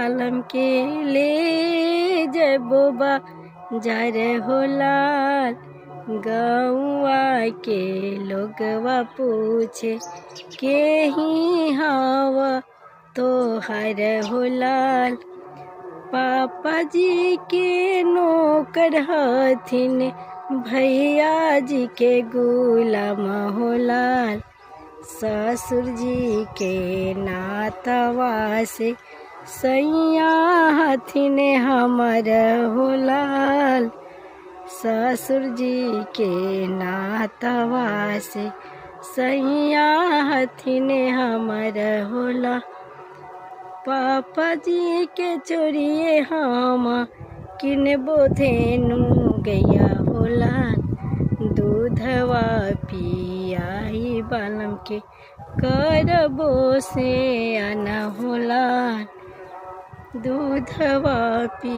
बालम के ले जबो बाजार हो लाल। गौआ के लोगवा पूछे के ही हवा तोहर हो लाल। पापा जी के नौकर हथिन भैया जी के गुलाम हो लाल। ससुर जी के नातवा से सैया हथिन हमर हो लाल। ससुर जी के नातवा से सैया हथिन हमर हो लाल। पापा जी के चोरिए हम किनबो धेनु गैया हो लाल। दूधवा पियाई बालम के करबो से आना हो लाल। दूधवा पी